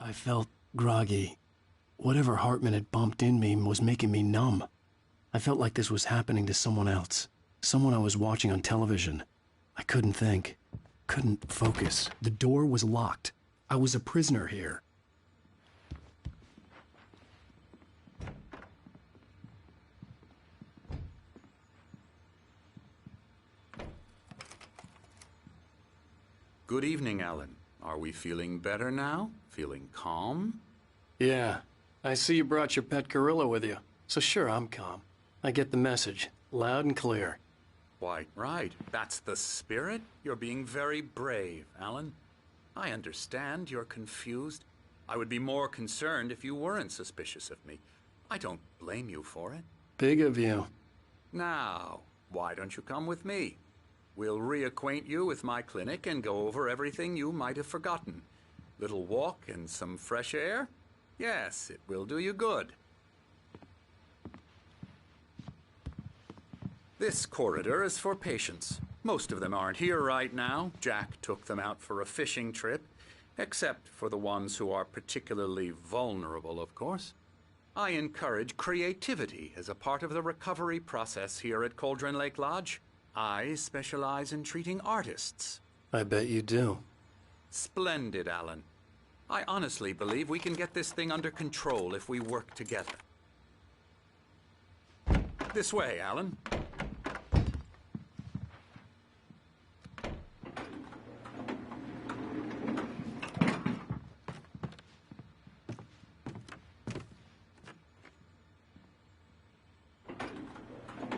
I felt groggy. Whatever Hartman had bumped in me was making me numb. I felt like this was happening to someone else. Someone I was watching on television. I couldn't think. Couldn't focus. The door was locked. I was a prisoner here. Good evening, Alan. Are we feeling better now? Feeling calm? Yeah. I see you brought your pet gorilla with you. So sure, I'm calm. I get the message. Loud and clear. Quite right. That's the spirit. You're being very brave, Alan. I understand you're confused. I would be more concerned if you weren't suspicious of me. I don't blame you for it. Big of you. Now, why don't you come with me? We'll reacquaint you with my clinic and go over everything you might have forgotten. Little walk and some fresh air? Yes, it will do you good. This corridor is for patients. Most of them aren't here right now. Jack took them out for a fishing trip, except for the ones who are particularly vulnerable, of course. I encourage creativity as a part of the recovery process here at Cauldron Lake Lodge. I specialize in treating artists. I bet you do. Splendid, Alan. I honestly believe we can get this thing under control if we work together. This way, Alan.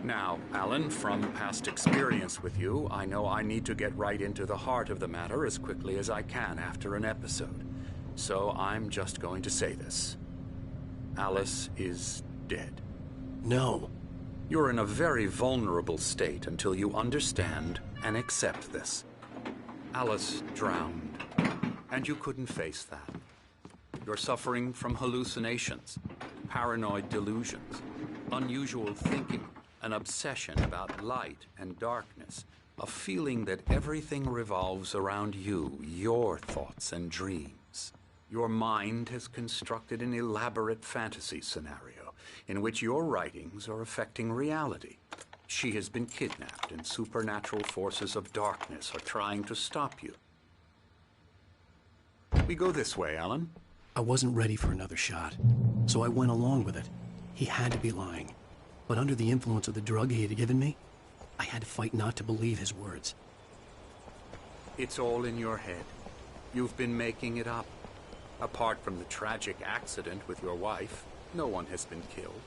Now, Alan, from past experience with you, I know I need to get right into the heart of the matter as quickly as I can after an episode. So I'm just going to say this. Alice is dead. No. You're in a very vulnerable state until you understand and accept this. Alice drowned, and you couldn't face that. You're suffering from hallucinations, paranoid delusions, unusual thinking, an obsession about light and darkness, a feeling that everything revolves around you, your thoughts and dreams. Your mind has constructed an elaborate fantasy scenario in which your writings are affecting reality. She has been kidnapped and supernatural forces of darkness are trying to stop you. We go this way, Alan. I wasn't ready for another shot, so I went along with it. He had to be lying. But under the influence of the drug he had given me, I had to fight not to believe his words. It's all in your head. You've been making it up. Apart from the tragic accident with your wife, no one has been killed.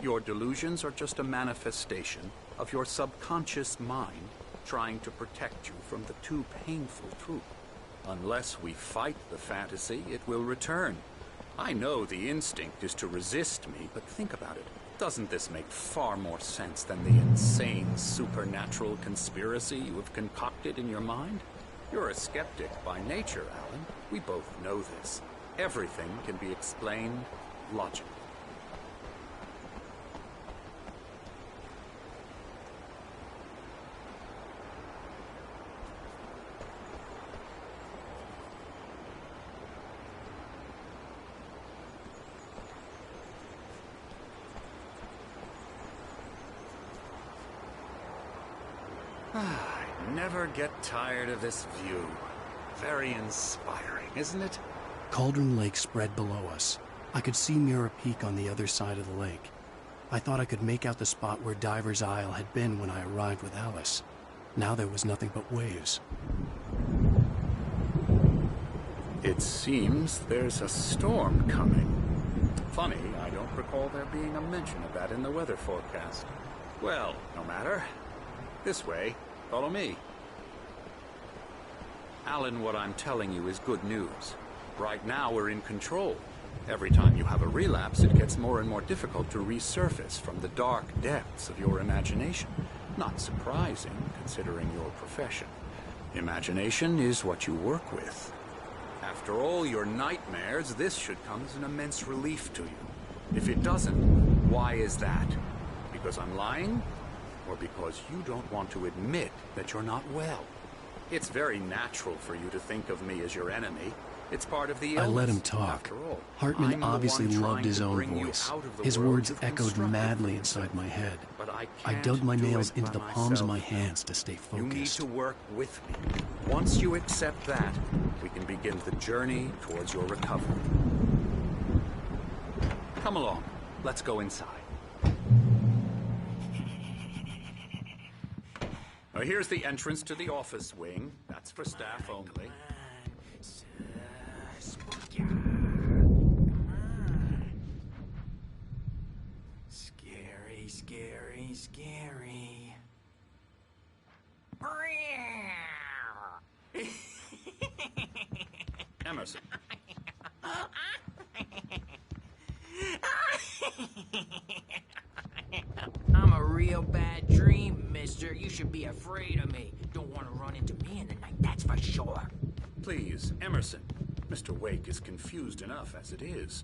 Your delusions are just a manifestation of your subconscious mind trying to protect you from the too painful truth. Unless we fight the fantasy, it will return. I know the instinct is to resist me, but think about it. Doesn't this make far more sense than the insane supernatural conspiracy you have concocted in your mind? You're a skeptic by nature, Alan. We both know this. Everything can be explained logically. I never get tired of this view. Very inspiring, isn't it? Cauldron Lake spread below us. I could see Mirror Peak on the other side of the lake. I thought I could make out the spot where Diver's Isle had been when I arrived with Alice. Now there was nothing but waves. It seems there's a storm coming. Funny, I don't recall there being a mention of that in the weather forecast. Well, no matter. This way. Follow me. Alan, what I'm telling you is good news. Right now, we're in control. Every time you have a relapse, it gets more and more difficult to resurface from the dark depths of your imagination. Not surprising, considering your profession. Imagination is what you work with. After all your nightmares, this should come as an immense relief to you. If it doesn't, why is that? Because I'm lying? Or because you don't want to admit that you're not well? It's very natural for you to think of me as your enemy. It's part of the I illness, let him talk. after all. Hartman I'm the obviously one loved trying his to own bring you voice. out of the His world words you've echoed constructed madly for inside yourself. my head. But I I can't dug my do nails it into by the palms of my myself. hands to stay You need focused. to work with me. Once you accept that, we can begin the journey towards your recovery. Come along. Let's go inside. Now, here's the entrance to the office wing. That's for staff only. Scary, scary, scary. Emerson. I'm a real bad dream, mister. You should be afraid of me. Don't want to run into me in the night, that's for sure. Please, Emerson. Mr. Wake is confused enough as it is.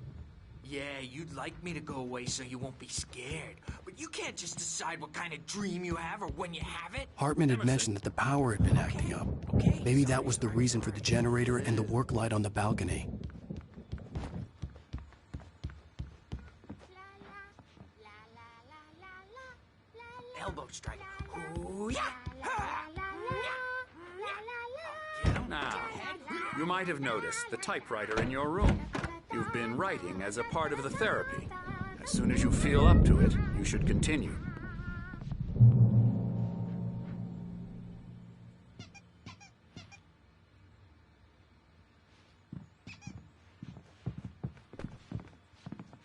Yeah, you'd like me to go away so you won't be scared. But you can't just decide what kind of dream you have or when you have it. Hartman had mentioned that the power had been acting up. Okay. Maybe that was the reason for the generator and the work light on the balcony. Elbow strike. Ooh, yeah. Now, you might have noticed the typewriter in your room. You've been writing as a part of the therapy. As soon as you feel up to it, you should continue.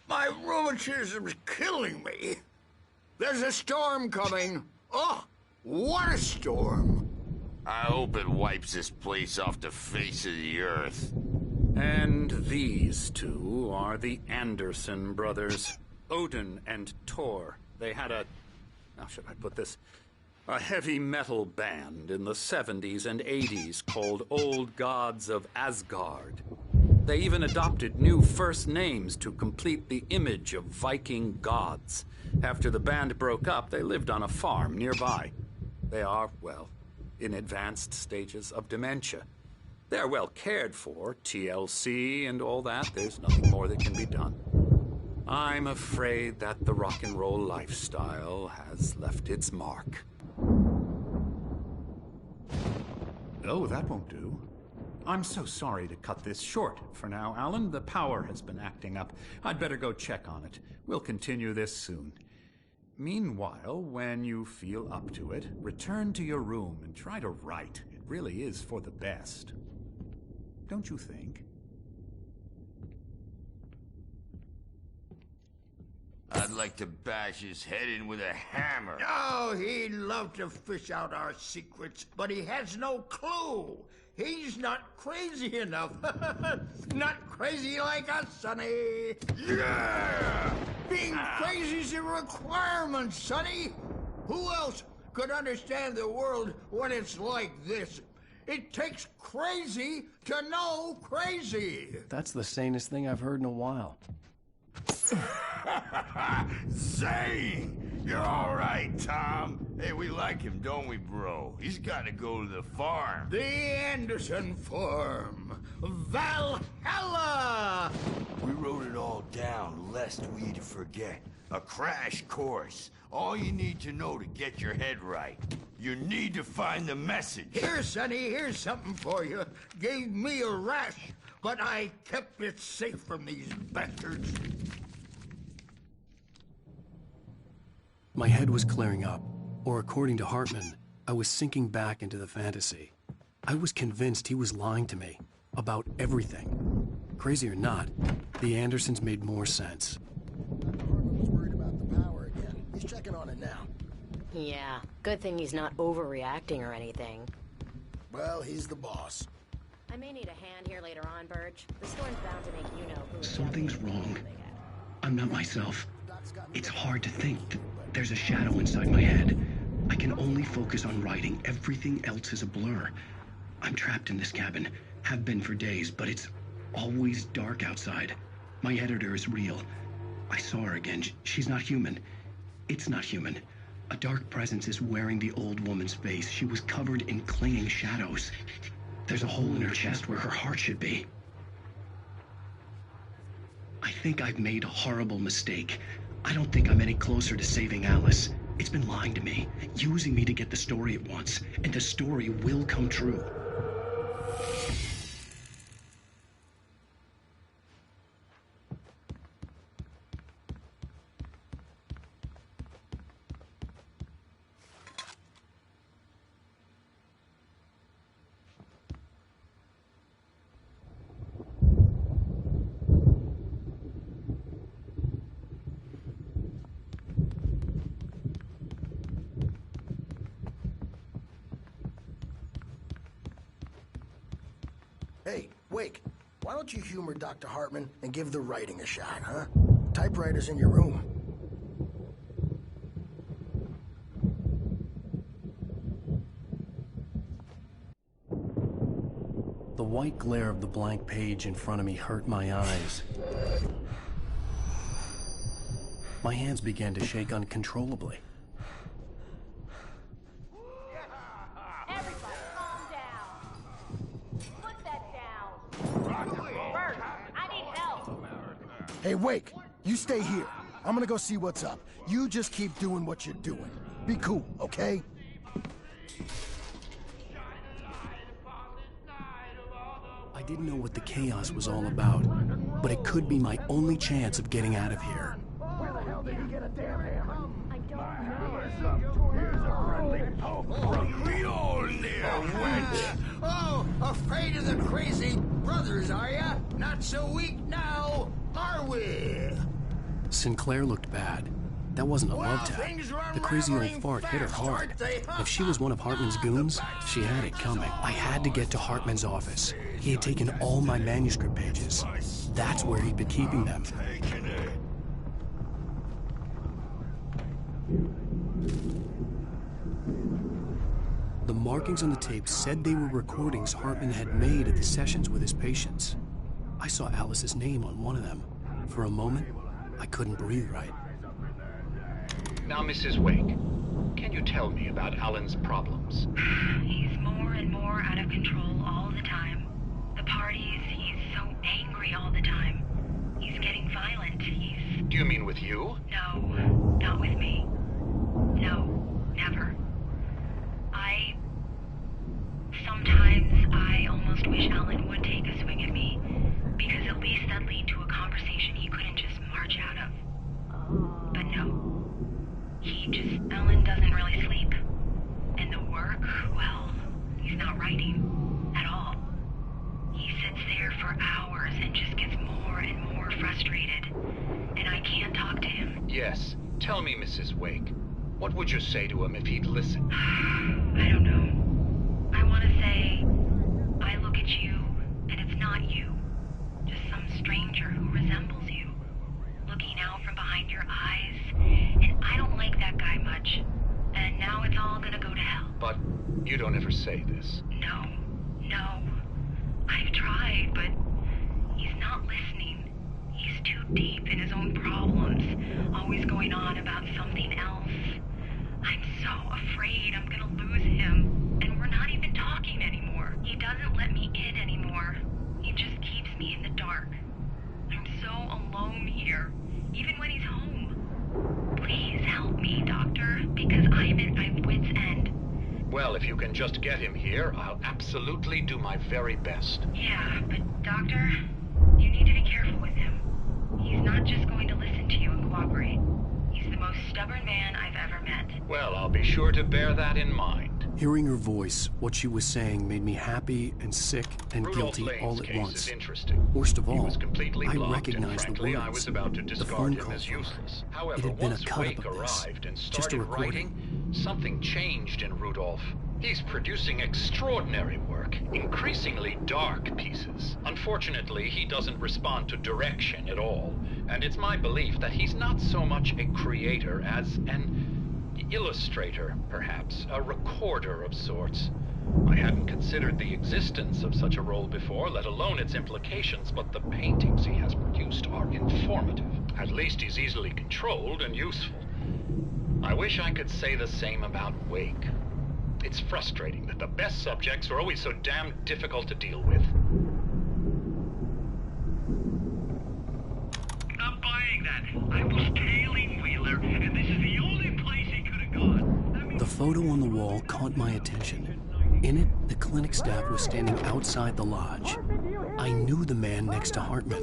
My rheumatism's killing me. There's a storm coming. Oh, what a storm. I hope it wipes this place off the face of the earth. And these two are the Anderson brothers, Odin and Thor. They had how should I put this? A heavy metal band in the 70s and 80s called Old Gods of Asgard. They even adopted new first names to complete the image of Viking gods. After the band broke up, they lived on a farm nearby. They are, well, in advanced stages of dementia. They're well cared for, TLC and all that. There's nothing more that can be done. I'm afraid that the rock and roll lifestyle has left its mark. Oh, that won't do. I'm so sorry to cut this short for now, Alan. The power has been acting up. I'd better go check on it. We'll continue this soon. Meanwhile, when you feel up to it, return to your room and try to write. It really is for the best. Don't you think? I'd like to bash his head in with a hammer. Oh, he'd love to fish out our secrets, but he has no clue. He's not crazy enough. Not crazy like us, Sonny. Yeah! Being crazy's a requirement, Sonny. Who else could understand the world when it's like this? It takes crazy to know crazy. That's the sanest thing I've heard in a while. Zane! You're all right, Tom. Hey, we like him, don't we, bro? He's got to go to the farm. The Anderson Farm. Valhalla! We wrote it all down, lest we forget. A crash course. All you need to know to get your head right. You need to find the message. Here, Sonny, here's something for you. Gave me a rash, but I kept it safe from these bastards. My head was clearing up, or according to Hartman, I was sinking back into the fantasy. I was convinced he was lying to me about everything. Crazy or not, the Andersons made more sense. Hartman's worried about the power again. He's checking on it now. Yeah, good thing he's not overreacting or anything. Well, he's the boss. I may need a hand here later on, Birch. The storm's bound to make you know who. Something's wrong. I'm not myself. It's hard to think. There's a shadow inside my head. I can only focus on writing. Everything else is a blur. I'm trapped in this cabin. Have been for days, but it's always dark outside. My editor is real. I saw her again. She's not human. It's not human. A dark presence is wearing the old woman's face. She was covered in clinging shadows. There's a hole in her chest where her heart should be. think I've made a horrible mistake. I don't think I'm any closer to saving Alice. It's been lying to me, using me to get the story it wants, and the story will come true. Hey, Wake, why don't you humor Dr. Hartman and give the writing a shot, huh? Typewriter's in your room. The white glare of the blank page in front of me hurt my eyes. My hands began to shake uncontrollably. Everybody, calm down. Put that down. Bert, I need help. Hey, Wake, you stay here. I'm gonna go see what's up. You just keep doing what you're doing. Be cool, okay? I didn't know what the chaos was all about, but it could be my only chance of getting out of here. Where the hell did he get a damn hammer? I don't know. Here's a friendly poke. We all near went. Oh, afraid of the crazy brothers, are ya? Not so weak now, are we? Sinclair looked bad. That wasn't a Well, love tap. things run The crazy old rattling fart hit her fast, hard. aren't they? If she was one of Hartman's goons, she had it coming. I had to get to Hartman's office. He had taken all my manuscript pages. That's where he'd been keeping them. Taking it. The markings on the tape said they were recordings Hartman had made at the sessions with his patients. I saw Alice's name on one of them. For a moment, I couldn't breathe right. Now, Mrs. Wake, can you tell me about Alan's problems? He's more and more out of control all the time. The parties, he's so angry all the time. He's getting violent. Do you mean with you? No, not with me. No, never. Sometimes I almost wish Alan would take a swing at me, because at least that'd lead to a conversation he couldn't just march out of. But no. Alan doesn't really sleep. And the work, well, he's not writing at all. He sits there for hours and just gets more and more frustrated. And I can't talk to him. Yes. Tell me, Mrs. Wake, what would you say to him if he'd listen? I don't know. I want to say, I look at you, and it's not you. Just some stranger who resembles you. Looking out from behind your eyes, and I don't like that guy much. And now it's all gonna go to hell. But you don't ever say this. No. I've tried, but he's not listening. He's too deep in his own problems, always going on about something else. I'm so afraid I'm gonna lose him, and we're not even talking anymore. He doesn't let me in anymore. He just keeps me in the dark. I'm so alone here, even when he's home. Please help me, Doctor, because I'm at my wit's end. Well, if you can just get him here, I'll absolutely do my very best. Yeah, but Doctor, you need to be careful with him. He's not just going to listen to you and cooperate. He's the most stubborn man I've ever met. Well, I'll be sure to bear that in mind. Hearing her voice, what she was saying made me happy and sick and Rudolph guilty Lane's all at case once. is interesting. Worst of He all, was completely I blocked, recognized and the frankly, words. I was about to The discard phone him call as from her. useless. It However, had been a once cut-up Wake of this. arrived and Just a started recording. writing, something changed in Rudolph. He's producing extraordinary work, increasingly dark pieces. Unfortunately, he doesn't respond to direction at all, and it's my belief that he's not so much a creator as an illustrator, perhaps, a recorder of sorts. I hadn't considered the existence of such a role before, let alone its implications, but the paintings he has produced are informative. At least he's easily controlled and useful. I wish I could say the same about Wake. It's frustrating that the best subjects are always so damn difficult to deal with. photo on the wall caught my attention. In it, the clinic staff was standing outside the lodge. I knew the man next to Hartman.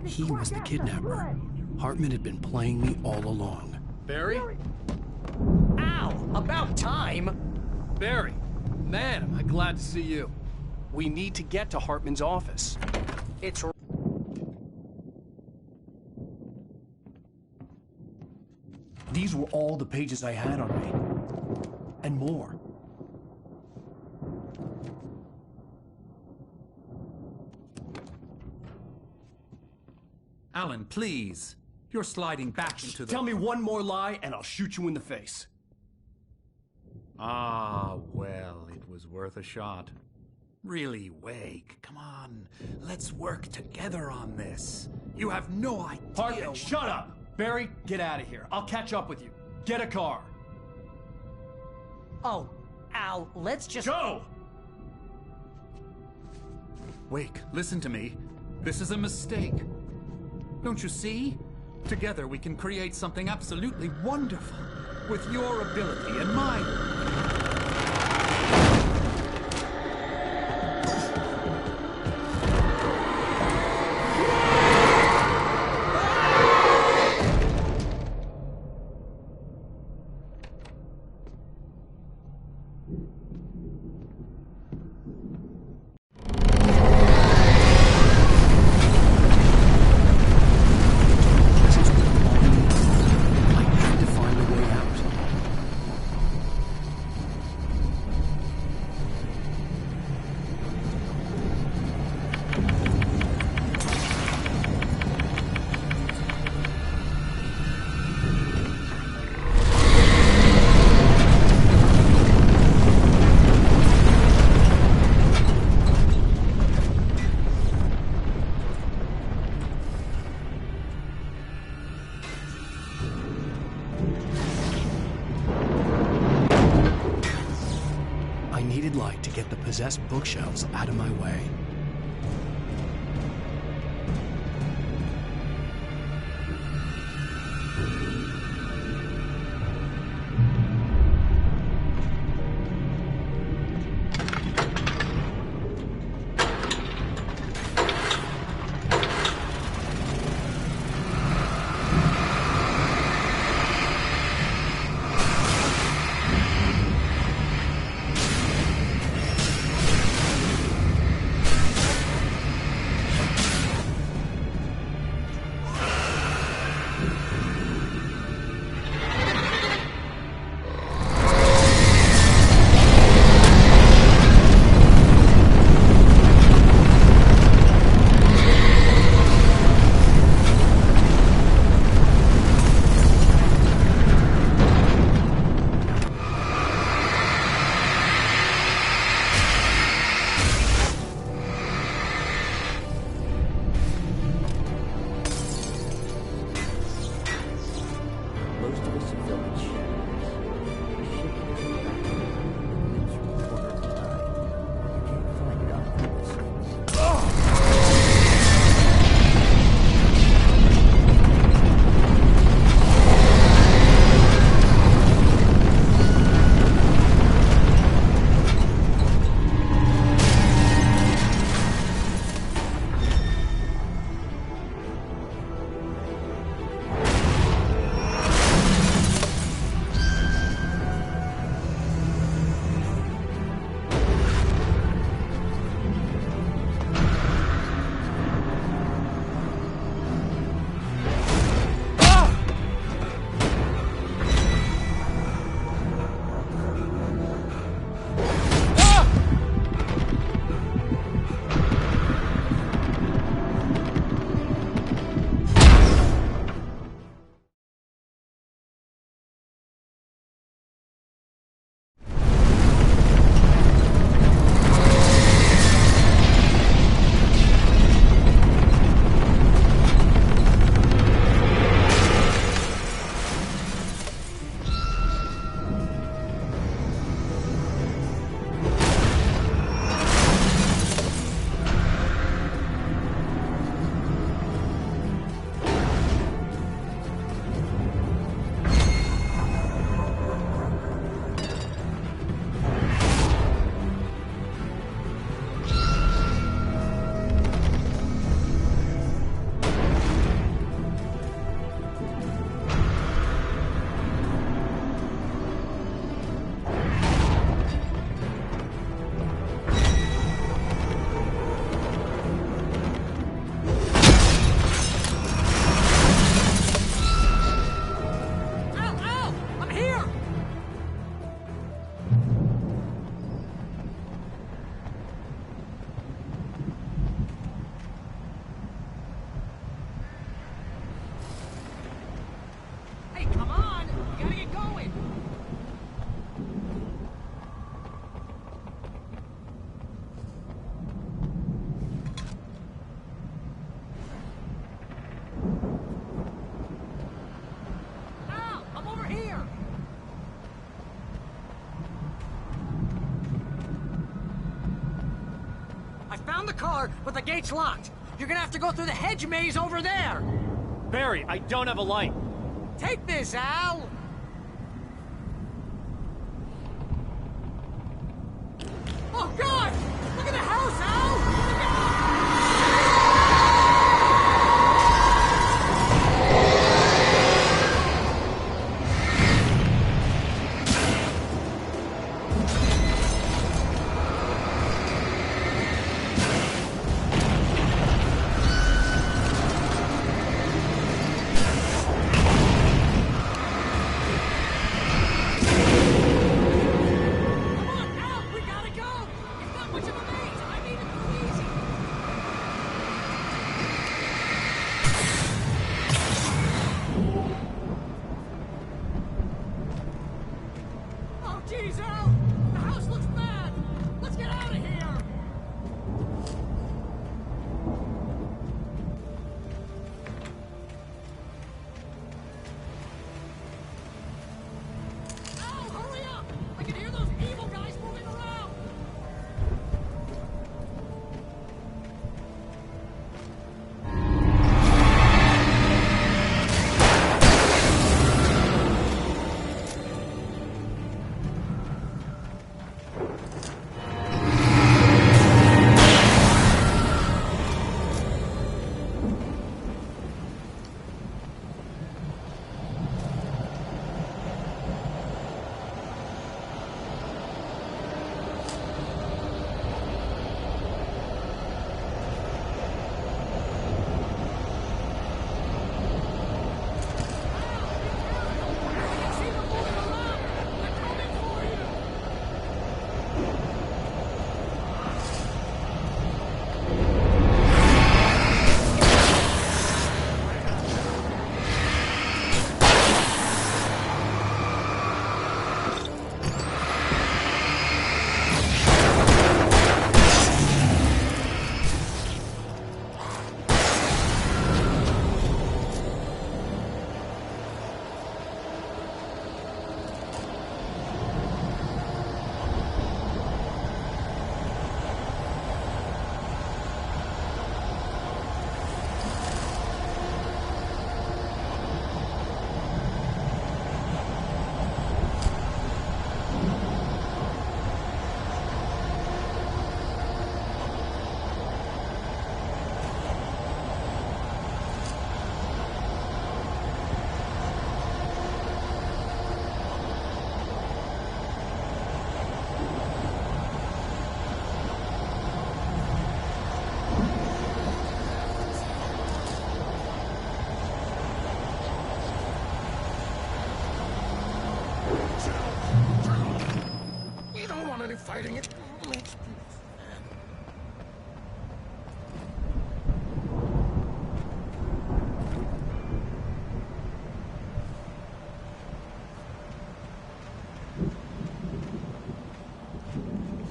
He was the kidnapper. Hartman had been playing me all along. Barry? Ow! About time! Barry, man, am I glad to see you. We need to get to Hartman's office. It's... These were all the pages I had on me. And more. Alan, please. You're sliding back into the... Tell me one more lie and I'll shoot you in the face. Ah, well, it was worth a shot. Really, Wake, come on. Let's work together on this. You have no idea... Hartman, shut up! Barry, get out of here. I'll catch up with you. Get a car. Oh, Al, let's just... Go! Wake, listen to me. This is a mistake. Don't you see? Together we can create something absolutely wonderful. With your ability and mine. Possessed bookshelves out of my way. found the car, but the gate's locked. You're gonna have to go through the hedge maze over there. Barry, I don't have a light. Take this, Al. Oh, God! Look at the house, Al! Look out! Jeez, Al! The house looks bad! Let's get out of here! Al, hurry up! I can hear those evil guys moving around! We don't want any fighting. It makes me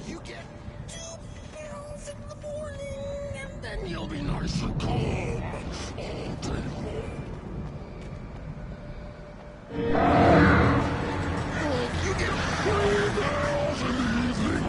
You get 2 pills in the morning, and then you'll be nice and calm all day long. You get 3 pills in the evening.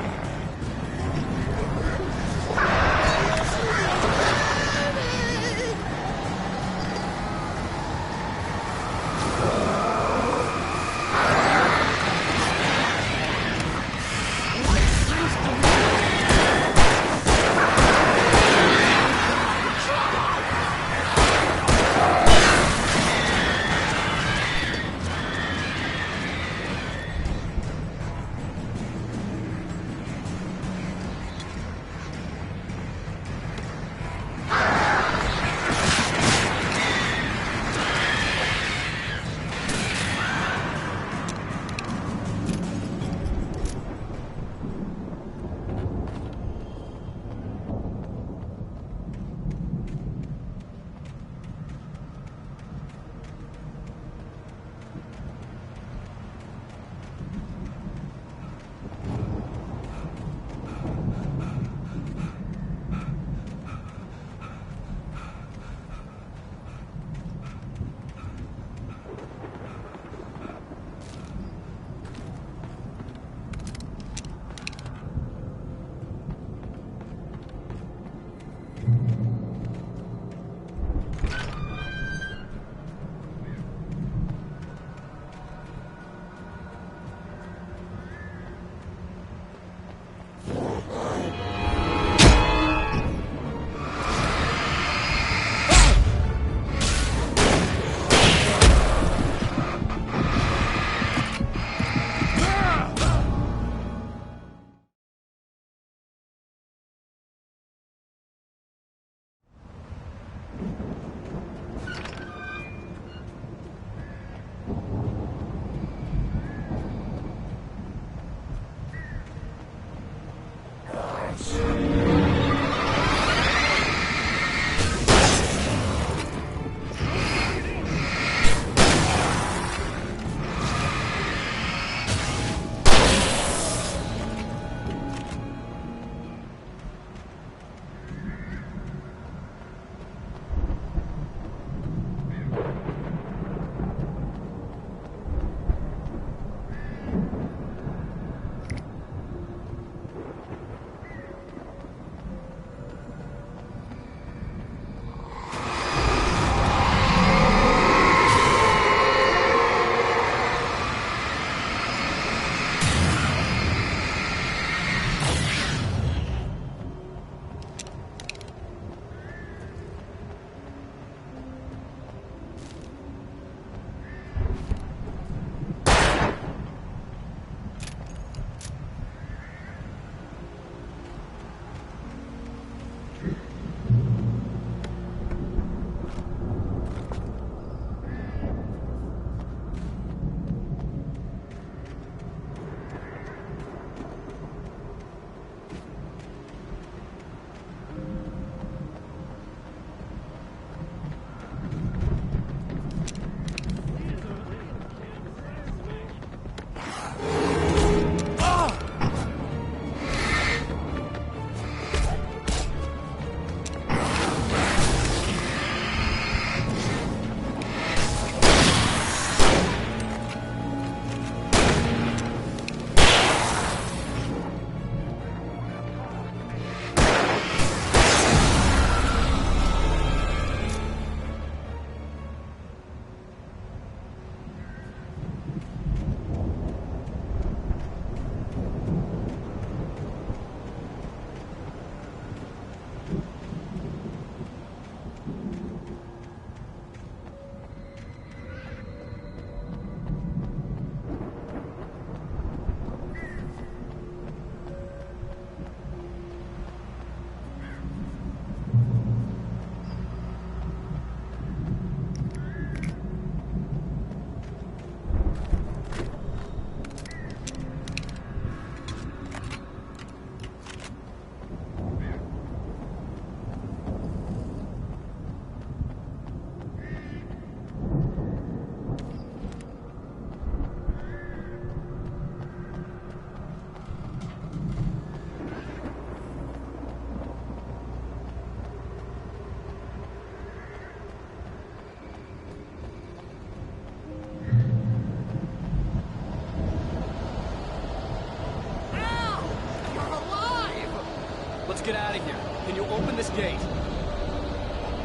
Let's get out of here. Can you open this gate?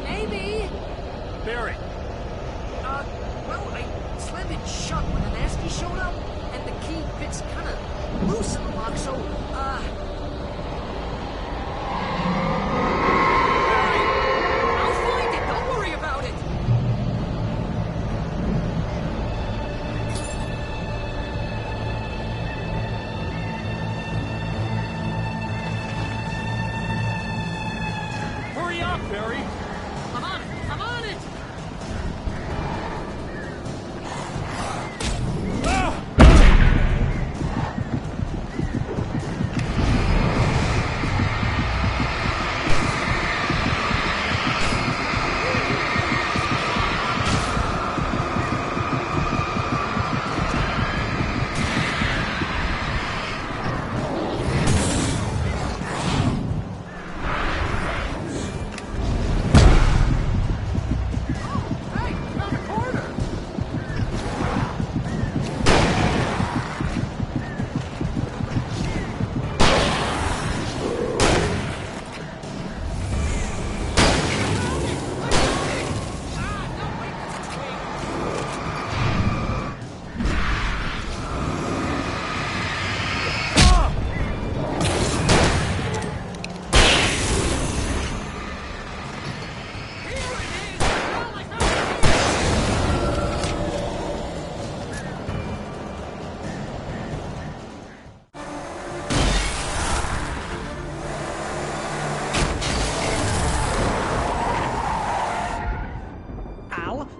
Maybe. Barry. Well, I slammed it shut when the nasty showed up, and the key fits kind of loose in the lock, so, I'll find it. Don't worry about it. Hurry up, Barry. I'm on it. I'm on it.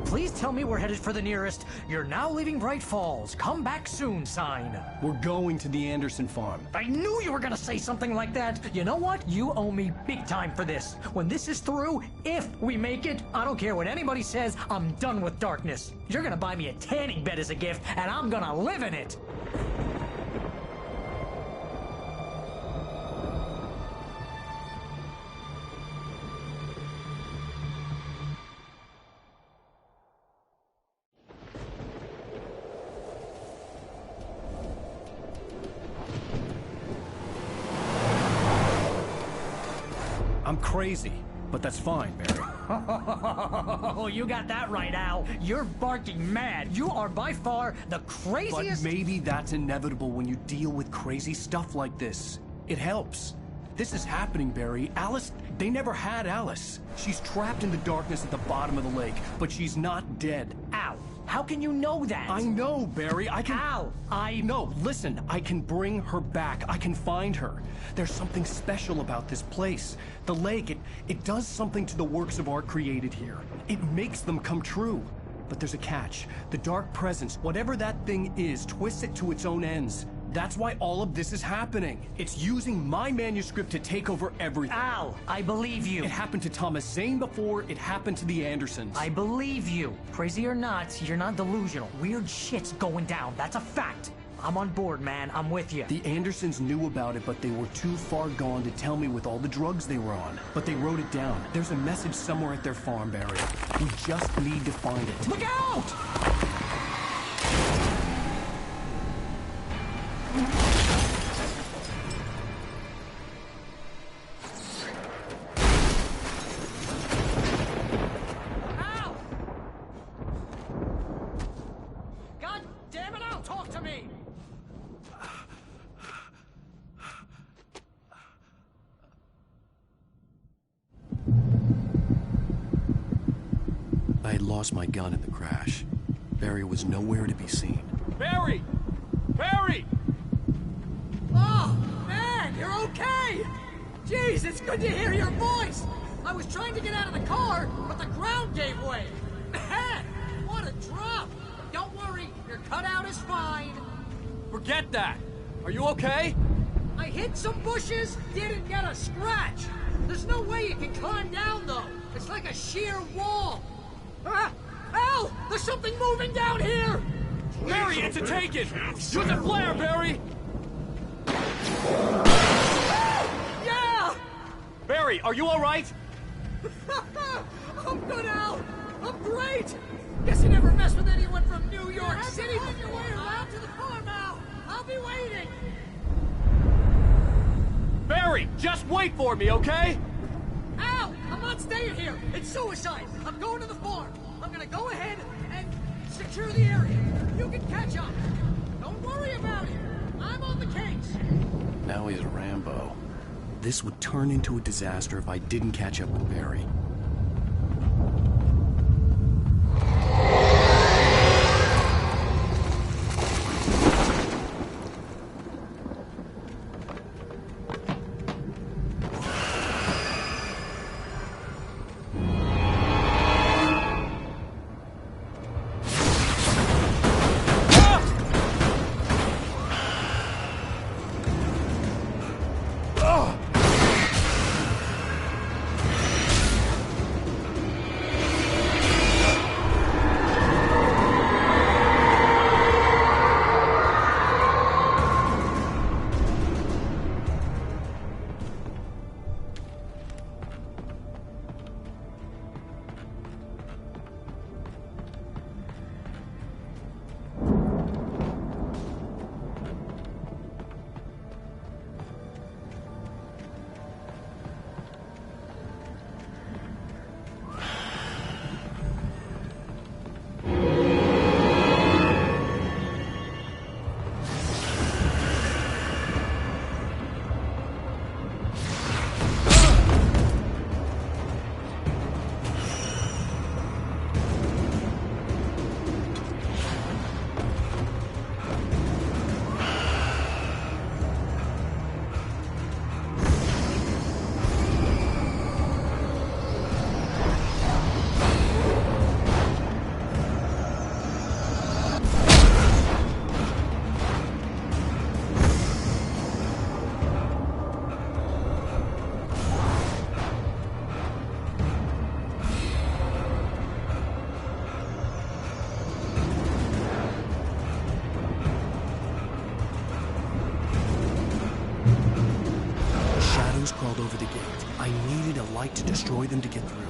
Please tell me we're headed for the nearest "You're now leaving Bright Falls. Come back soon" sign. We're going to the Anderson farm. I knew you were gonna say something like that. You know what? You owe me big time for this. When this is through, if we make it, I don't care what anybody says, I'm done with darkness. You're gonna buy me a tanning bed as a gift, and I'm gonna live in it. I'm crazy, but that's fine, Barry. Oh, you got that right, Al. You're barking mad. You are by far the craziest... But maybe that's inevitable when you deal with crazy stuff like this. It helps. This is happening, Barry. Alice, they never had Alice. She's trapped in the darkness at the bottom of the lake, but she's not dead. Al, how can you know that? I know, Barry. I can... Al, No, listen. I can bring her back. I can find her. There's something special about this place. The lake, it does something to the works of art created here. It makes them come true. But there's a catch. The dark presence, whatever that thing is, twists it to its own ends. That's why all of this is happening. It's using my manuscript to take over everything. Al, I believe you. It happened to Thomas Zane before, it happened to the Andersons. I believe you. Crazy or not, you're not delusional. Weird shit's going down. That's a fact. I'm on board, man. I'm with you. The Andersons knew about it, but they were too far gone to tell me with all the drugs they were on. But they wrote it down. There's a message somewhere at their farm, Barry. We just need to find it. Look out! I had lost my gun in the crash. Barry was nowhere to be seen. Barry! Barry! Oh, man, you're okay! Jeez, it's good to hear your voice! I was trying to get out of the car, but the ground gave way. Man, what a drop! Don't worry, your cutout is fine. Forget that! Are you okay? I hit some bushes, didn't get a scratch. There's no way you can climb down, though. It's like a sheer wall. Al! There's something moving down here! Barry, it's a take-it! Use a flare, Barry! Yeah! Barry, are you alright? I'm good, Al! I'm great! Guess you never mess with anyone from New York City before. Your way around to the farm, Al! I'll be waiting! Barry! Just wait for me, okay? Al! I'm not staying here! It's suicide! I'm going to the farm! I'm gonna go ahead and secure the area. You can catch up. Don't worry about it. I'm on the case. Now he's Rambo. This would turn into a disaster if I didn't catch up with Barry. Crawled over the gate. I needed a light to destroy them to get through.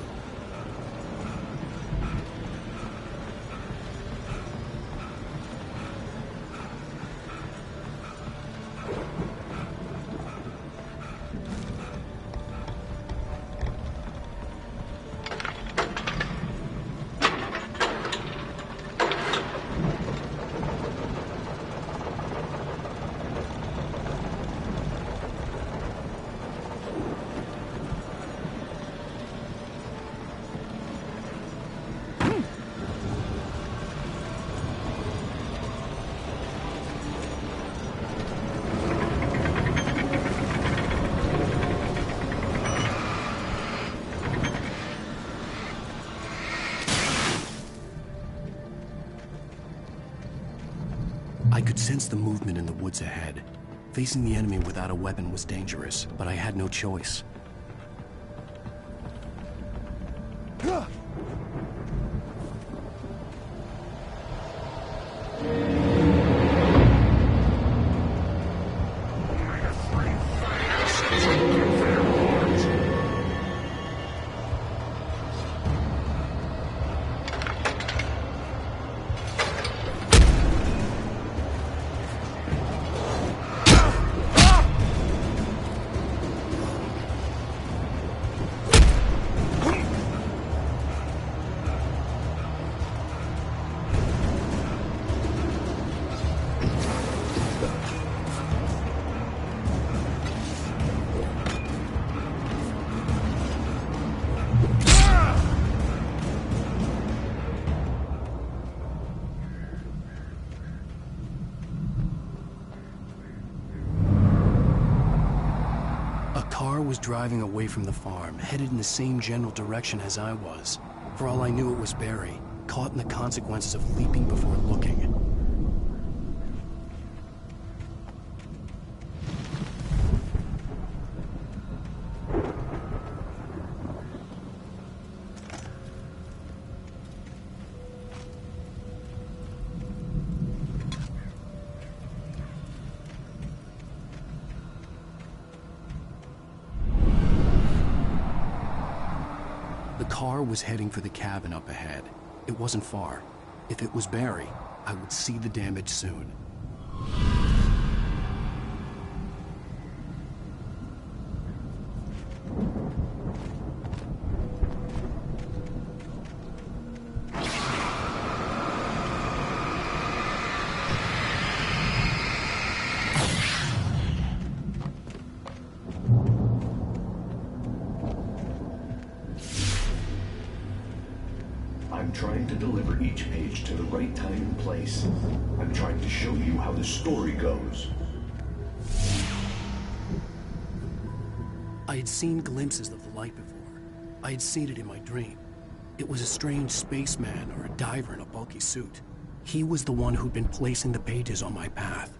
I could sense the movement in the woods ahead. Facing the enemy without a weapon was dangerous, but I had no choice. Was driving away from the farm, headed in the same general direction as I was. For all I knew, it was Barry, caught in the consequences of leaping before looking. The car was heading for the cabin up ahead. It wasn't far. If it was Barry, I would see the damage soon. I'm trying to deliver each page to the right time and place. I'm trying to show you how the story goes. I had seen glimpses of the light before. I had seen it in my dream. It was a strange spaceman or a diver in a bulky suit. He was the one who'd been placing the pages on my path.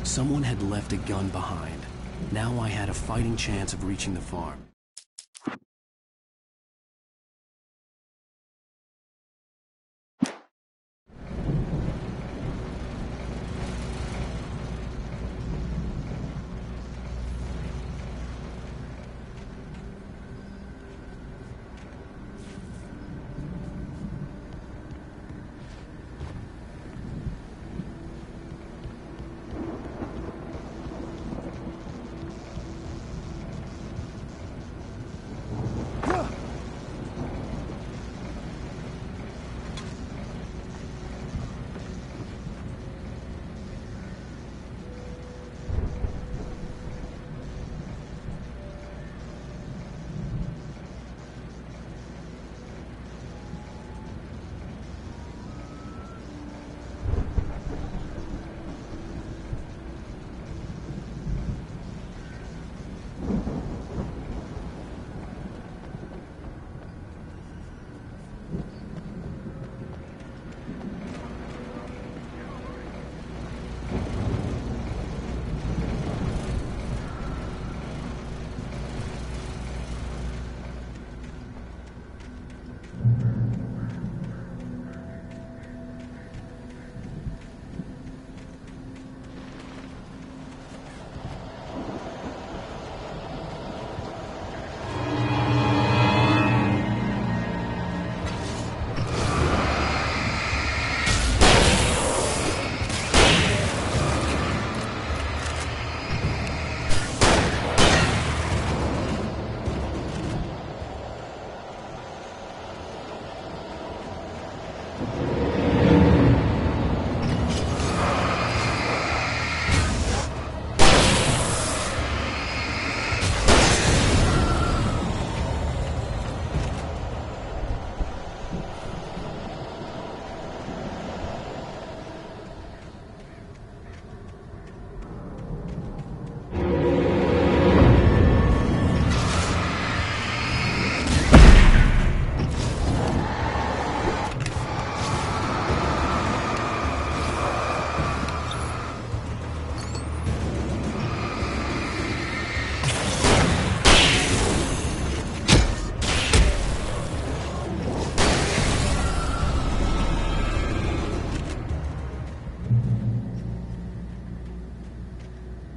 Someone had left a gun behind. Now I had a fighting chance of reaching the farm.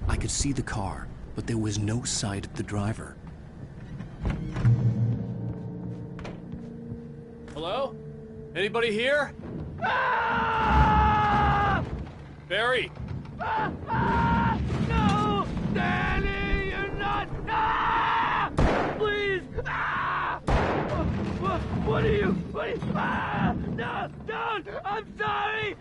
I could see the car, but there was no sight of the driver. Hello? Anybody here? Barry! No! Danny, you're not! Please! What are you? No! Don't! I'm sorry!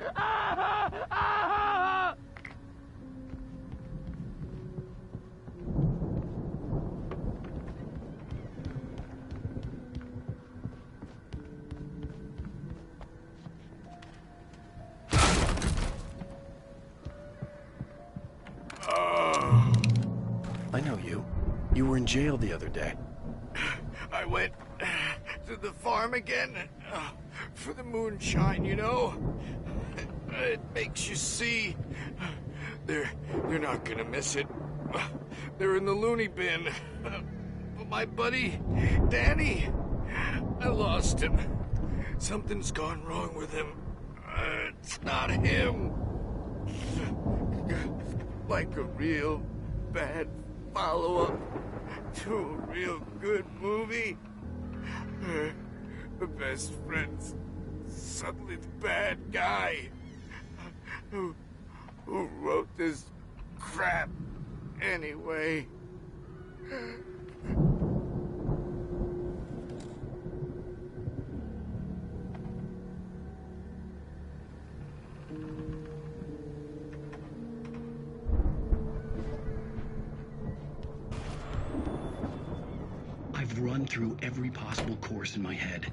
I know you. You were in jail the other day. I went to the farm again for the moonshine, you know? It makes you see. They're not gonna miss it. They're in the loony bin. But my buddy, Danny, I lost him. Something's gone wrong with him. It's not him. Like a real bad follow-up to a real good movie. The best friend's suddenly the bad guy. Who wrote this crap anyway? I've run through every possible course in my head.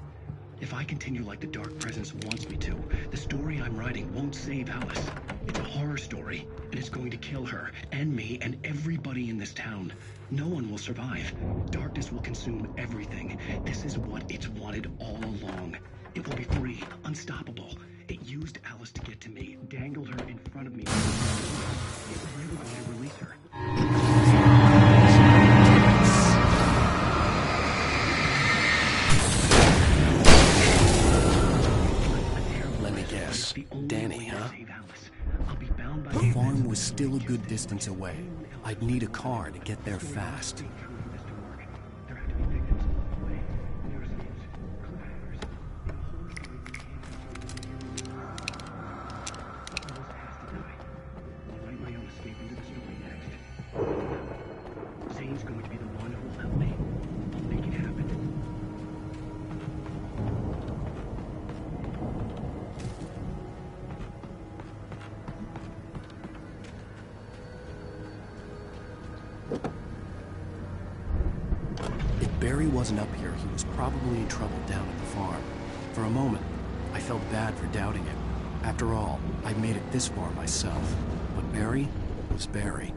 If I continue like the Dark Presence wants me to, the story I'm writing won't save Alice. It's a horror story, and it's going to kill her, and me, and everybody in this town. No one will survive. Darkness will consume everything. This is what it's wanted all along. It will be free, unstoppable. It used Alice to get to me, dangled her in front of me. It was never going to release her. Yes, Danny, huh? The farm was still a good distance away. I'd need a car to get there fast. Zane's going to be the one who will help me. I'll make it happen. If Barry wasn't up here, he was probably in trouble down at the farm. For a moment, I felt bad for doubting him. After all, I made it this far myself. But Barry was Barry.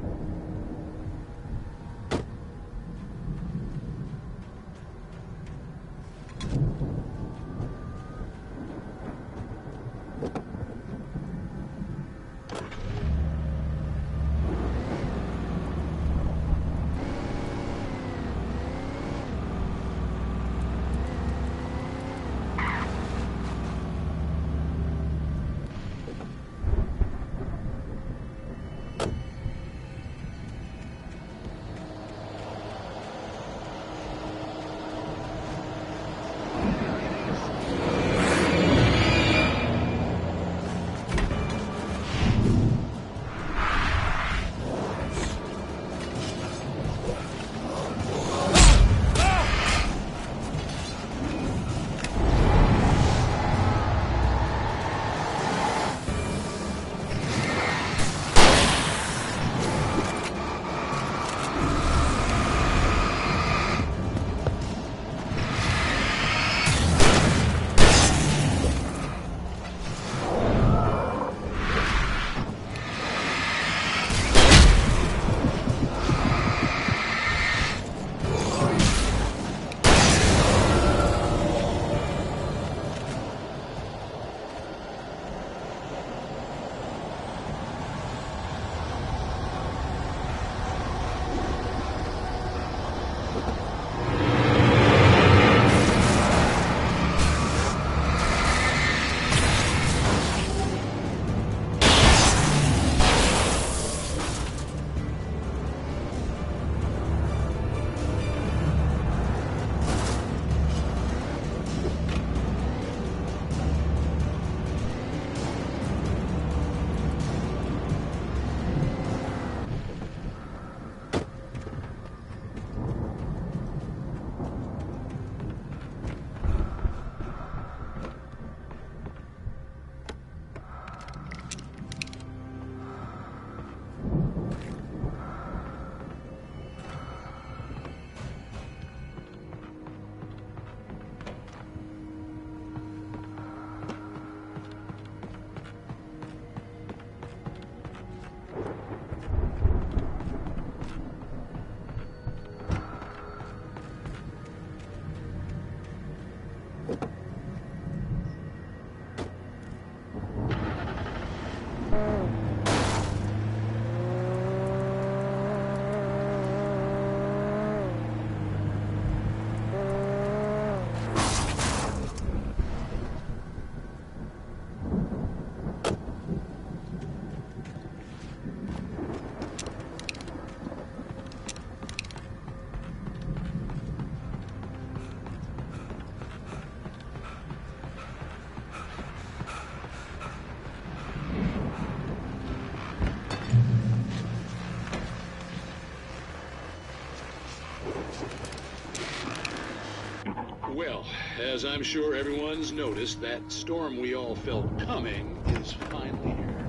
Well, as I'm sure everyone's noticed, that storm we all felt coming is finally here.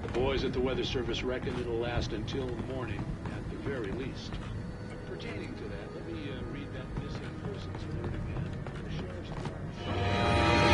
The boys at the Weather Service reckon it'll last until morning at the very least. Pertaining to that, let me read that missing persons alert again. The sheriff's department.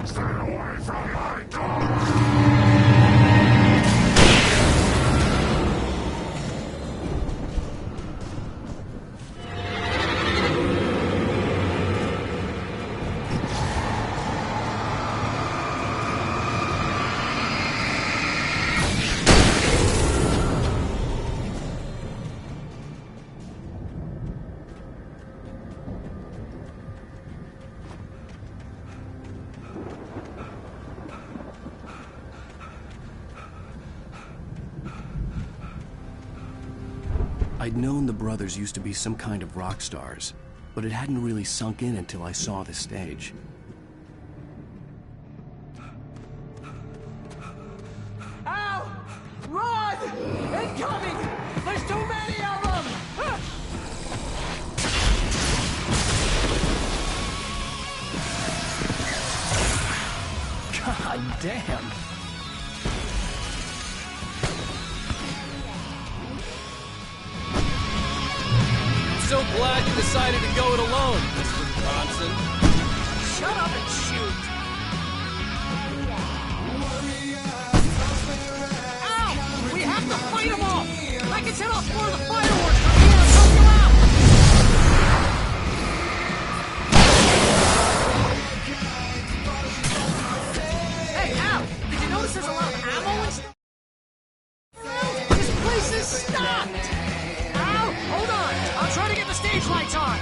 Stay away from my door! I'd known the brothers used to be some kind of rock stars, but it hadn't really sunk in until I saw the stage. Ow! Run! Incoming! There's too many of them! God damn! So glad you decided to go it alone, Mr. Bronson. Shut up and shoot! Ow! We have to fight them all! I can set off more of the fireworks from here and help you out! Hey, Al! Did you notice there's a lot of ammo and stuff? This place is stocked! Al, hold on! I'll try to get the stage lights on!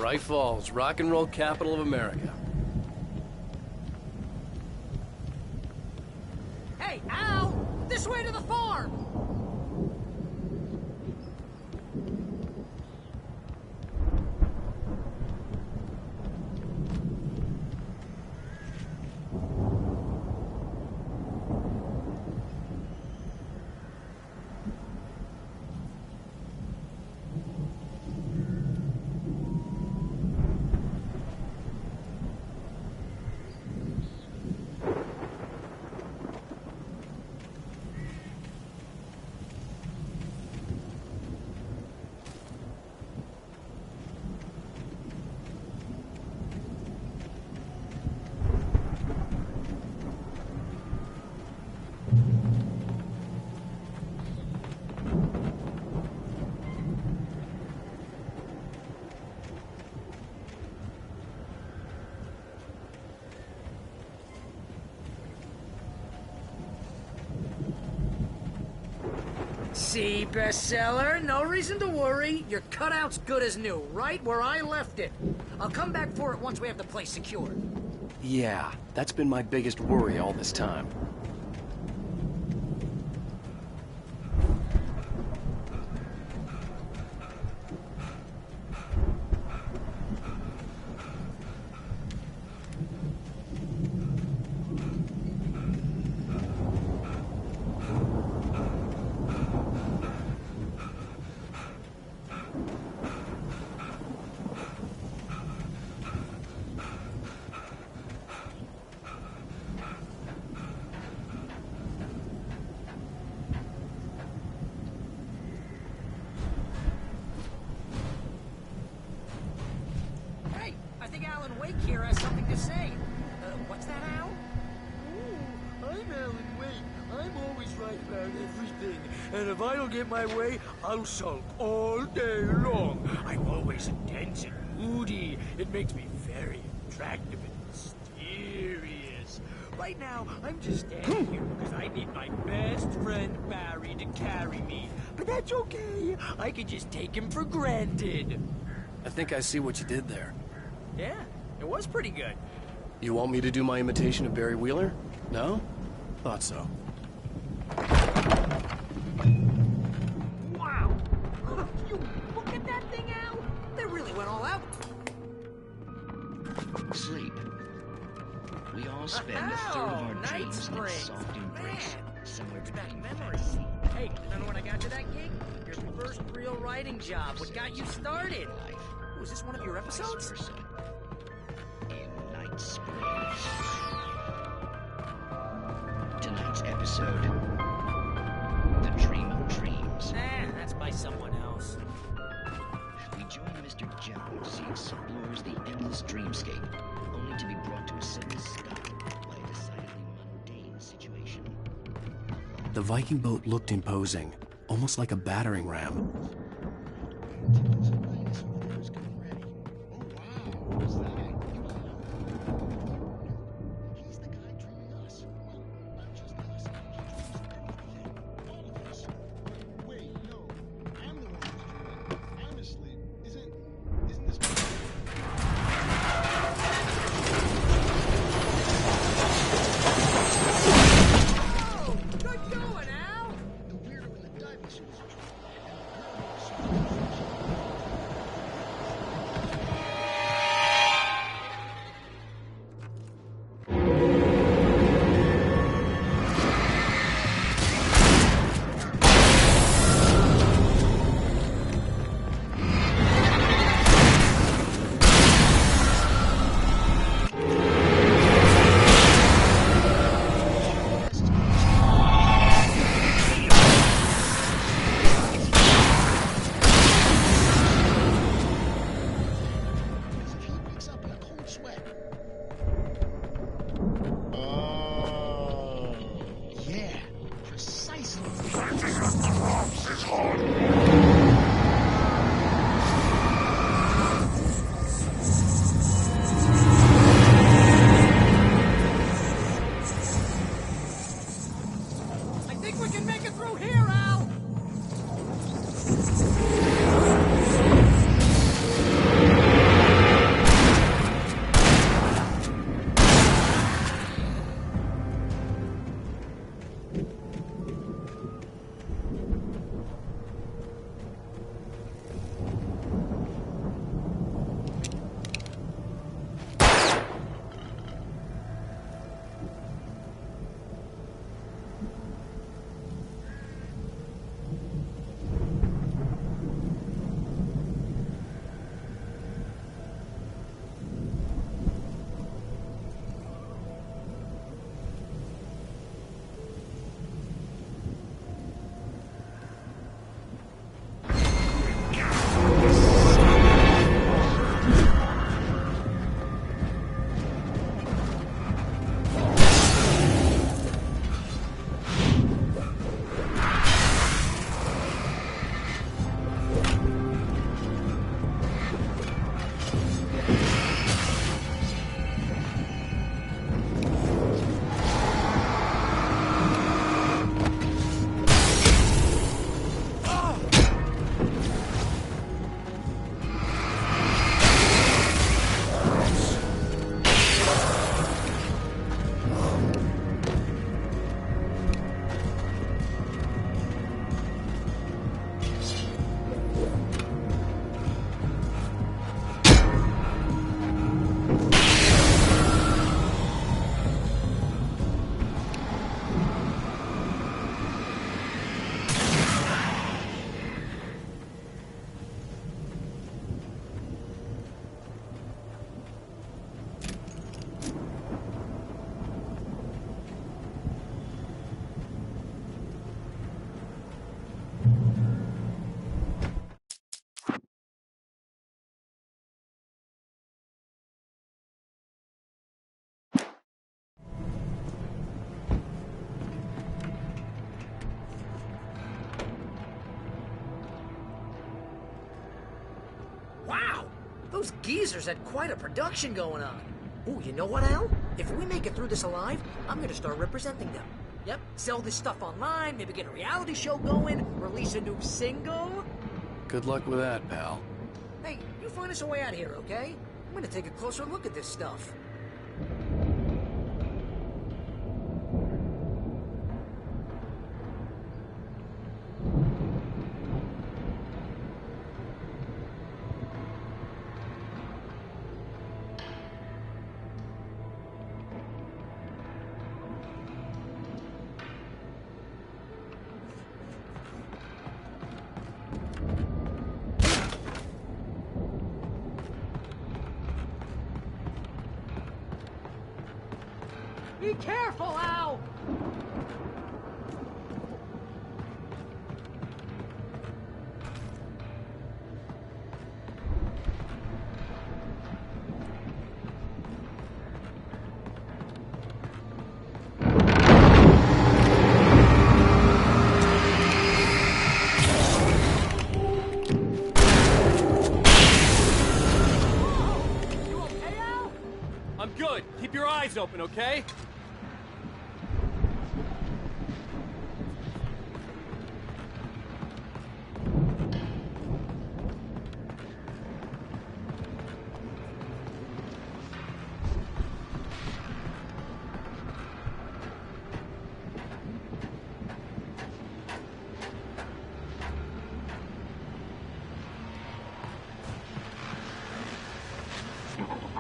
Bright Falls, rock and roll capital of America. Hey, Al! This way to the farm! See, bestseller? No reason to worry. Your cutout's good as new, right where I left it. I'll come back for it once we have the place secured. Yeah, that's been my biggest worry all this time. Hey, I think Alan Wake here has something to say. What's that, Al? I'm Alan Wake. I'm always right about everything. And if I don't get my way, I'll sulk all day long. I'm always intense and moody. It makes me very attractive and mysterious. Right now, I'm just standing here because I need my best friend Barry to carry me. But that's okay. I can just take him for granted. I think I see what you did there. Yeah, it was pretty good. You want me to do my imitation of Barry Wheeler? No? Thought so. Wow! You look at that thing, Al! They really went all out. Sleep. We all spend a third of our night dreams in springs. soft embrace, somewhere between Memories. Hey, remember when I got you that gig? Your first real writing job. What got you started? Was this one of your episodes? in Night Springs. Tonight's episode, The Dream of Dreams. That's by someone else. We join Mr. Jones as he explores the endless dreamscape, only to be brought to a sudden stop by a decidedly mundane situation. The Viking boat looked imposing, almost like a battering ram. Those geezers had quite a production going on. Ooh, you know what, Al? If we make it through this alive, I'm gonna start representing them. Yep, sell this stuff online, maybe get a reality show going, release a new single. Good luck with that, pal. Hey, you find us a way out of here, okay? I'm gonna take a closer look at this stuff. Be careful, Al! I'm good. Keep your eyes open, okay?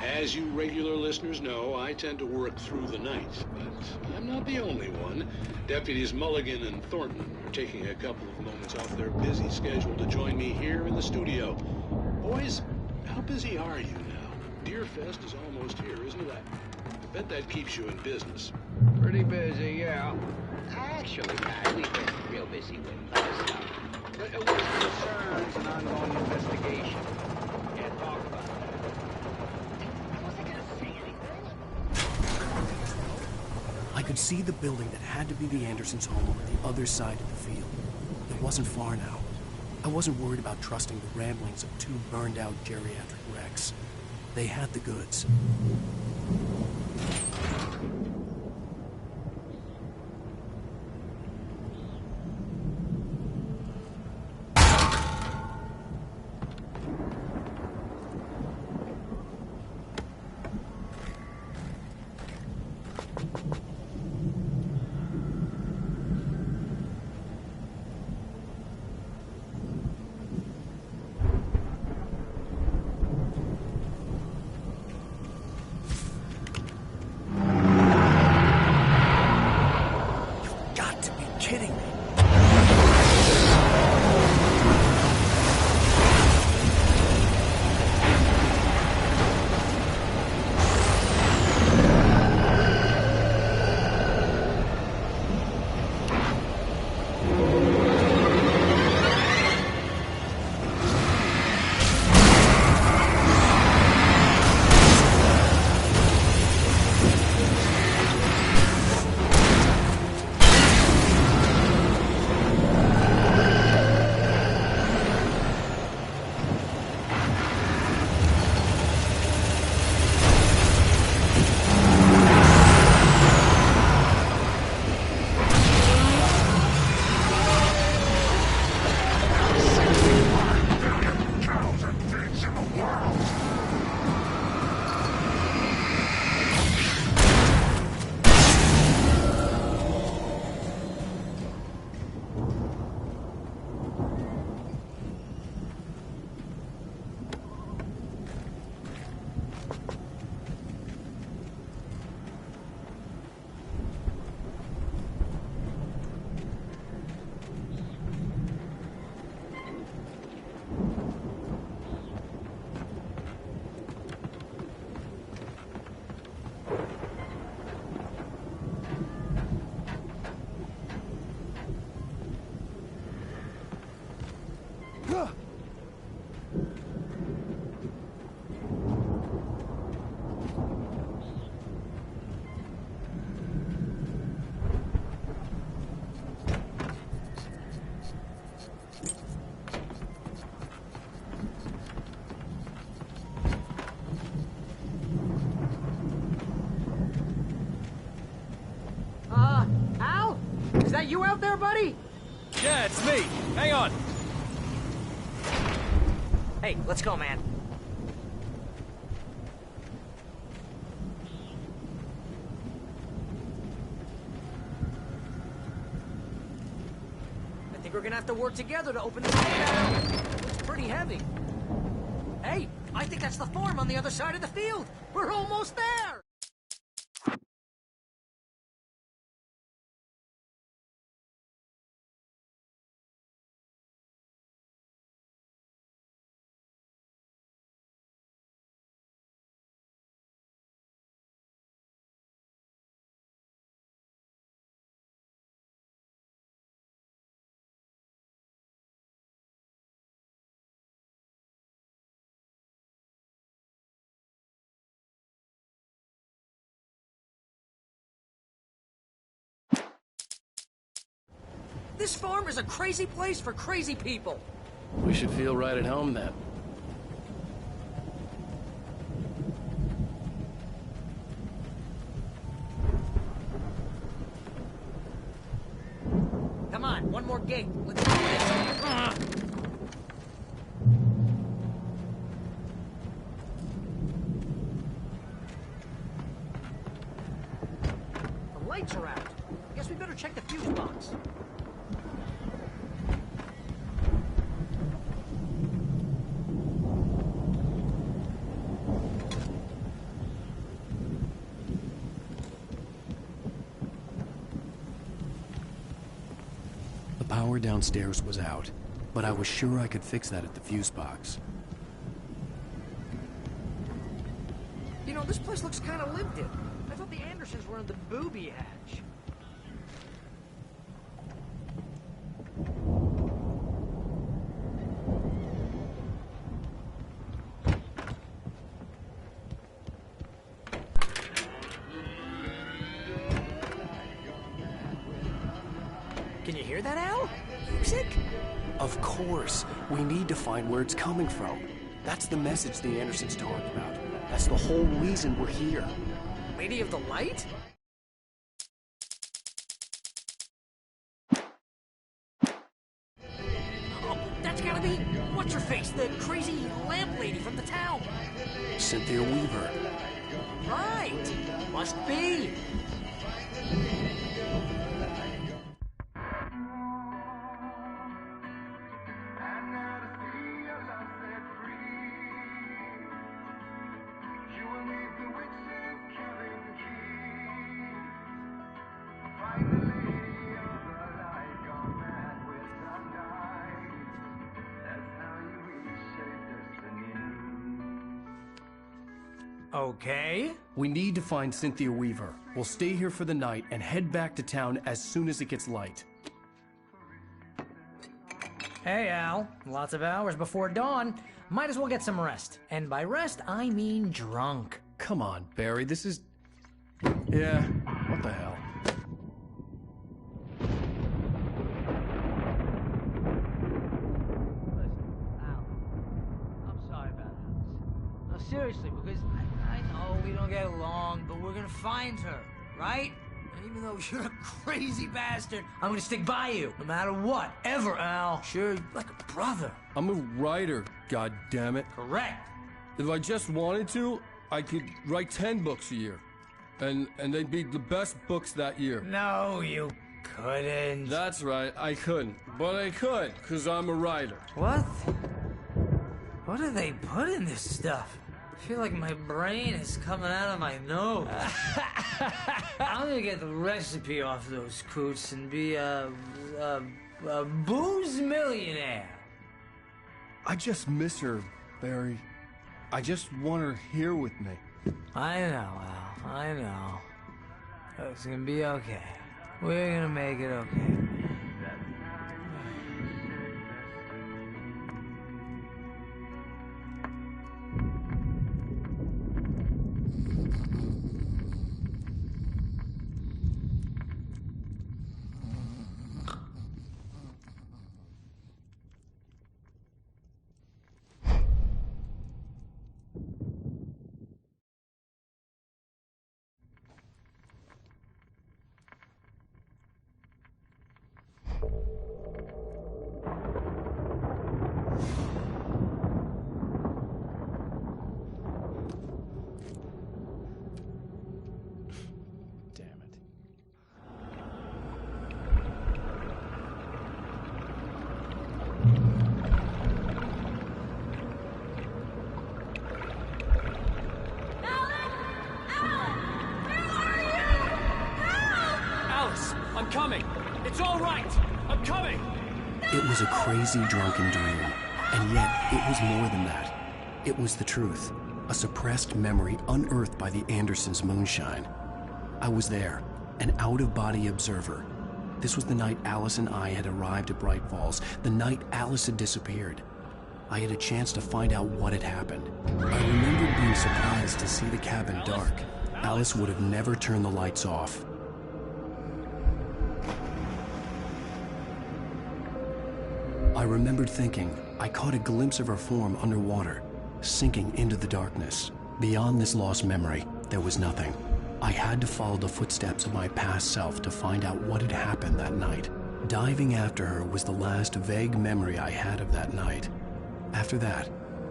As you regular listeners know, I tend to work through the night, but I'm not the only one. Deputies Mulligan and Thornton are taking a couple of moments off their busy schedule to join me here in the studio. Boys, how busy are you now? Deerfest is almost here, isn't it? I bet that keeps you in business. Pretty busy, yeah. Actually, guys, we've been real busy with other stuff. But with concerns and ongoing investigation. Can't talk about that. I could see the building that had to be the Andersons' home on the other side of the field. It wasn't far now. I wasn't worried about trusting the ramblings of two burned-out geriatric wrecks. They had the goods. out there, buddy? Yeah, it's me. Hang on. Hey, let's go, man. I think we're gonna have to work together to open this gate out. It's pretty heavy. Hey, I think that's the farm on the other side of the field. We're almost there! This farm is a crazy place for crazy people. We should feel right at home then. Come on, one more gate. Let's do this. The lights are out. Guess we better check the fuse box. The power downstairs was out, but I was sure I could fix that at the fuse box. You know, this place looks kind of lived in. I thought the Andersons were in the booby hatch. Can you hear that, Al? Music? Of course. We need to find where it's coming from. That's the message the Andersons talked about. That's the whole reason we're here. Lady of the Light? Oh, that's gotta be... What's-her-face, the crazy lamp lady from the town. Cynthia Weaver. Right. Must be. Okay. We need to find Cynthia Weaver. We'll stay here for the night and head back to town as soon as it gets light. Hey, Al. Lots of hours before dawn. Might as well get some rest. And by rest, I mean drunk. Come on, Barry, this is... Yeah, what the hell? I'm sorry about this. No, seriously, because I know we don't get along, but we're gonna find her, right? And even though you're a crazy bastard, I'm gonna stick by you, no matter what, ever, Al. Sure, like a brother. I'm a writer, goddammit. Correct. If I just wanted to, I could write 10 books a year. And they'd be the best books that year. No, you couldn't. That's right, I couldn't. But I could, because I'm a writer. What? What do they put in this stuff? I feel like my brain is coming out of my nose. I'm gonna get the recipe off those coots and be a booze millionaire. I just miss her, Barry. I just want her here with me. I know, Al. I know. It's gonna be okay. We're gonna make it okay. coming! It's all right! I'm coming! It was a crazy, drunken dream, and yet it was more than that. It was the truth, a suppressed memory unearthed by the Andersons' moonshine. I was there, an out-of-body observer. This was the night Alice and I had arrived at Bright Falls, the night Alice had disappeared. I had a chance to find out what had happened. I remembered being surprised to see the cabin dark. Alice would have never turned the lights off. I remembered thinking I caught a glimpse of her form underwater, sinking into the darkness. Beyond this lost memory, there was nothing. I had to follow the footsteps of my past self to find out what had happened that night. Diving after her was the last vague memory I had of that night. After that,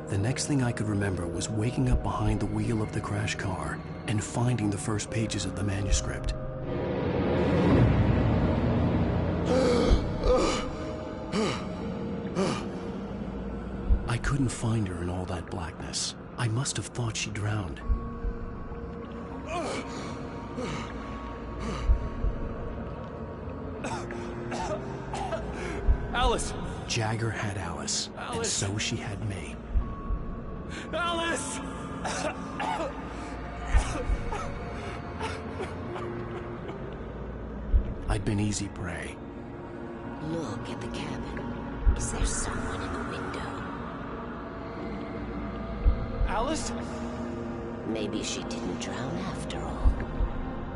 the next thing I could remember was waking up behind the wheel of the crashed car and finding the first pages of the manuscript. I couldn't find her in all that blackness. I must have thought she drowned. Alice! Jagger had Alice, and so she had me. Alice! I'd been easy prey. Look at the cabin. Is there someone in the window? Alice? Maybe she didn't drown after all.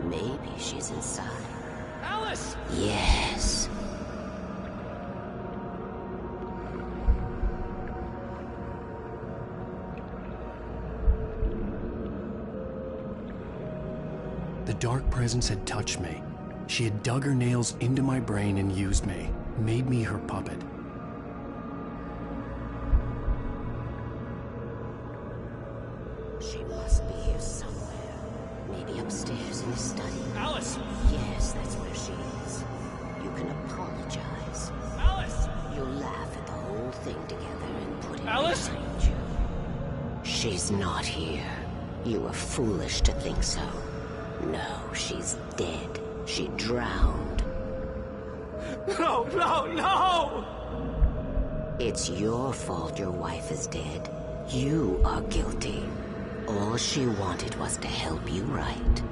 Maybe she's inside. Alice! Yes. The dark presence had touched me. She had dug her nails into my brain and used me, made me her puppet. She must be here somewhere. Maybe upstairs in the study. Alice! Yes, that's where she is. You can apologize. Alice! You'll laugh at the whole thing together and put it Alice! behind you. She's not here. You were foolish to think so. No, she's dead. She drowned. No, no, no! It's your fault your wife is dead. You are guilty. All she wanted was to help you right.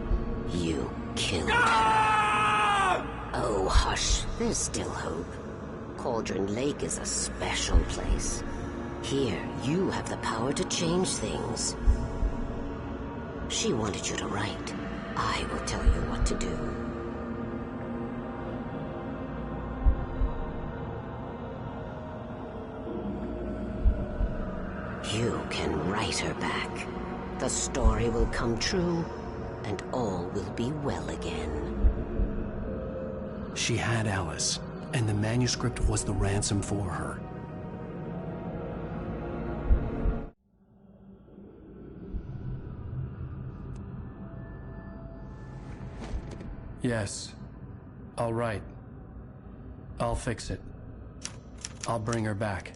You killed her. Oh, hush. There's still hope. Cauldron Lake is a special place. Here, you have the power to change things. She wanted you to write. I will tell you what to do. You can write her back. The story will come true, and all will be well again. She had Alice, and the manuscript was the ransom for her. Yes. All right. I'll fix it. I'll bring her back.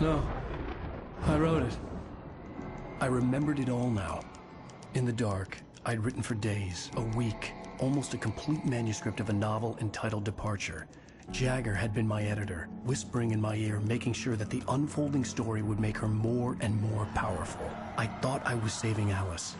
No. I wrote it. I remembered it all now. In the dark, I'd written for days, a week, almost a complete manuscript of a novel entitled Departure. Jagger had been my editor, whispering in my ear, making sure that the unfolding story would make her more and more powerful. I thought I was saving Alice.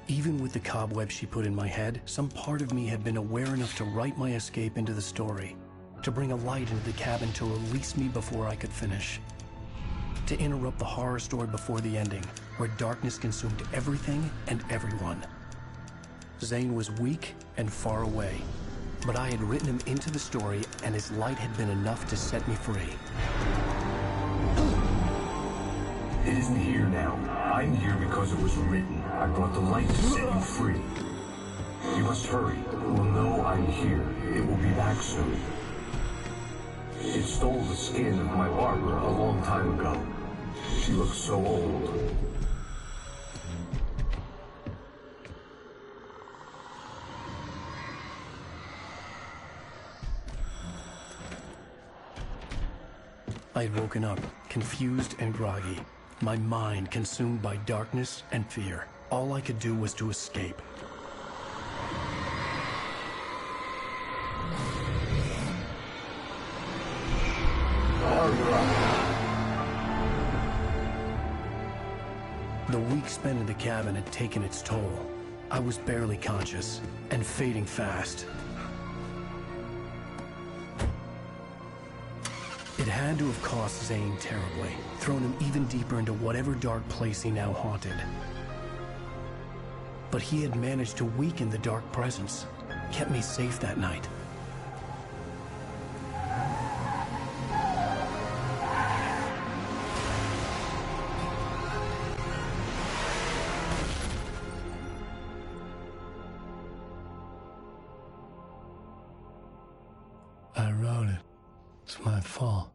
Even with the cobwebs she put in my head, some part of me had been aware enough to write my escape into the story, to bring a light into the cabin to release me before I could finish, to interrupt the horror story before the ending, where darkness consumed everything and everyone. Zane was weak and far away, but I had written him into the story, and his light had been enough to set me free. It isn't here now. I'm here because it was written. I brought the light to set you free. You must hurry. It will know I'm here. It will be back soon. It stole the skin of my Barbara a long time ago. She looks so old. I had woken up, confused and groggy, my mind consumed by darkness and fear. All I could do was to escape. The week spent in the cabin had taken its toll. I was barely conscious, and fading fast. It had to have cost Zane terribly, thrown him even deeper into whatever dark place he now haunted. But he had managed to weaken the dark presence, kept me safe that night. I wrote it. It's my fault.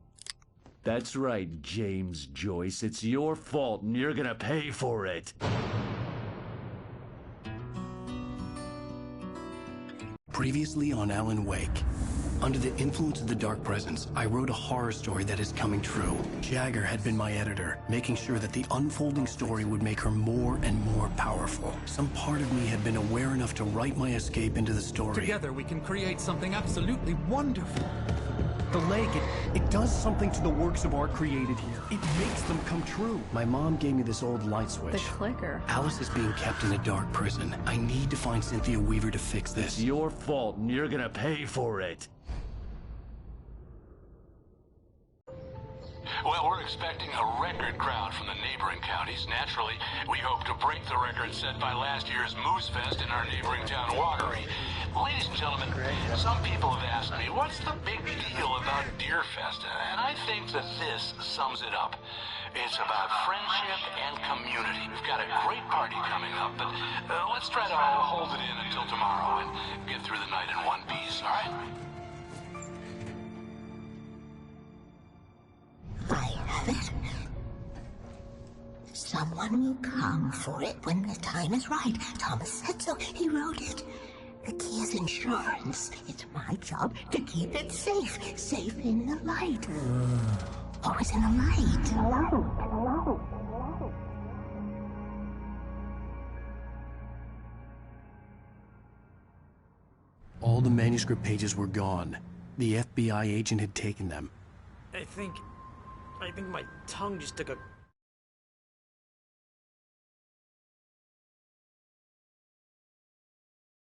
That's right, James Joyce. It's your fault, and you're gonna pay for it. Previously on Alan Wake. Under the influence of the dark presence, I wrote a horror story that is coming true. Jagger had been my editor, making sure that the unfolding story would make her more and more powerful. Some part of me had been aware enough to write my escape into the story. Together we can create something absolutely wonderful. The lake, it does something to the works of art created here. It makes them come true. My mom gave me this old light switch. The clicker. Alice is being kept in a dark prison. I need to find Cynthia Weaver to fix this. It's your fault, and you're gonna pay for it. Well, we're expecting a record crowd from the neighboring counties. Naturally, we hope to break the record set by last year's Moose Fest in our neighboring town, Watery. Ladies and gentlemen, some people have asked me, what's the big deal about Deer Fest? And I think that this sums it up. It's about friendship and community. We've got a great party coming up, but let's try to hold it in until tomorrow and get through the night in one piece, all right? I have it. Someone will come for it when the time is right. Thomas said so. He wrote it. The key is insurance. It's my job to keep it safe. Safe in the light. Always in the light. All the manuscript pages were gone. The FBI agent had taken them. I think my tongue just took a